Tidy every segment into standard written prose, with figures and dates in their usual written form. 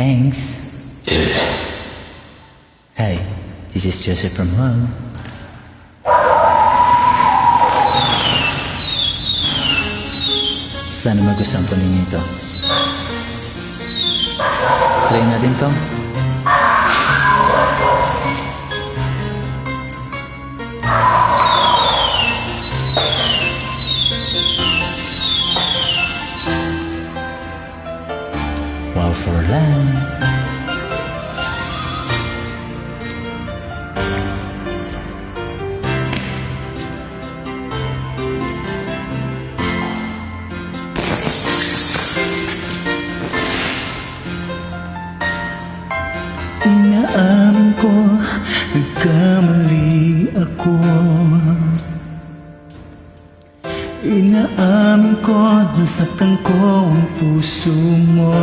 Thanks. Hi, this is Joseph from home. Sana magustuhan po ninyo ito. Try natin to. Wow for land. Inaamin ko, nagkamali ako. Inaamin ko, nasaktan ko ang puso mo.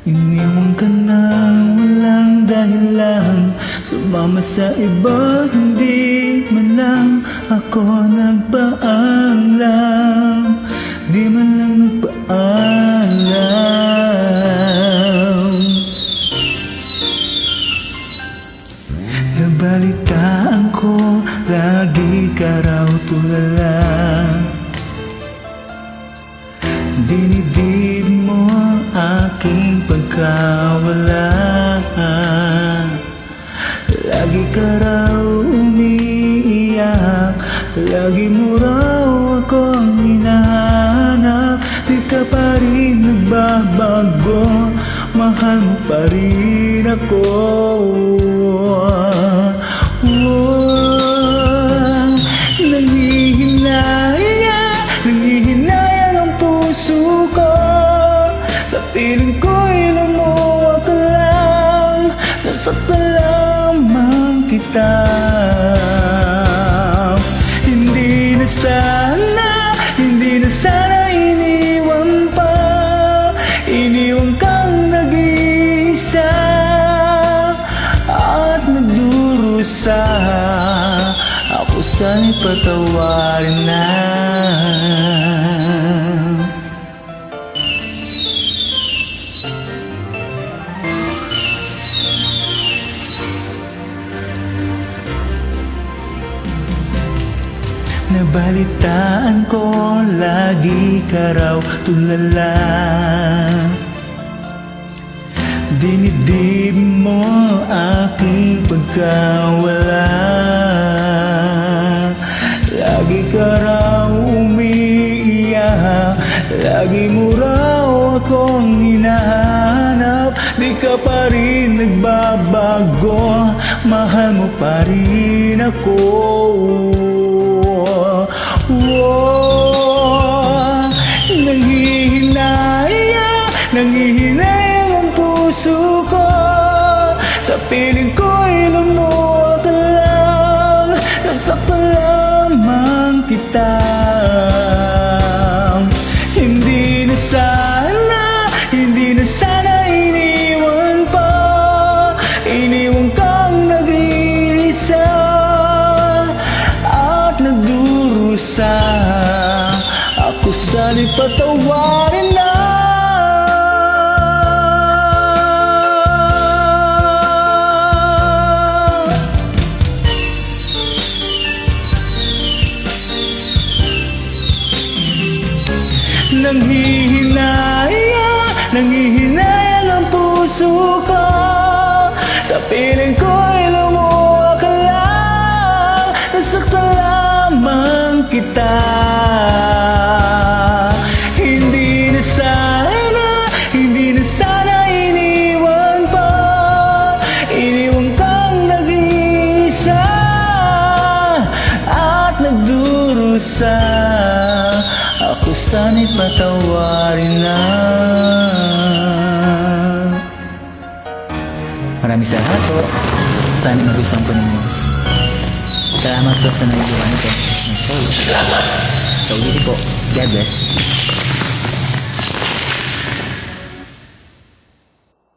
Iniwan ka nang walang dahilan, sumama sa iba, hindi man lang ako nagpaalam. Di man lang nagpaalam. Nabalitaan ko, lagi ka raw tulala. Dinidib mo aking pagkawala. Lagi ka raw umiiyak, lagi mo raw akong hinahanap. Di ka pa rin nagbabago, mahal mo pa rin ako. Nangihinayang ang puso ko. Sa piling ko'y lumuwa ka lang, nasaktan lamang kita. Hindi na sana iniwan pa. Iniwan kang nag-iisa at nagdurusa. Ako sana'y patawarin na. Nabalitaan ko, lagi ka raw tulala. Dinidib mo aking pagkawala. Lagi ka raw umiiyak, lagi mo raw akong hinahanap. Di ka pa rin nagbabago, mahal mo pa rin ako. Nangihinayang ang puso ko. Sa piling ko'y lumuwa ka lang, nasaktan lamang kita. Hindi na sana iniwan pa. Iniwan kang nag-iisa at nagdurusa. Ako sana'y patawarin na. Nangihinayang ang puso ko. Sa piling ko'y lumuwa ka lang, nasaktan lamang kita. Hindi na sana iniwan pa. Iniwan kang nag-iisa at nagdurusa. Ako sana'y patawarin na. Maraming salamat po. Sana'y magustuhan po ninyo. Salamat po sa naiiwan ko ng solo. Salamat. Sa ulitin po. God bless.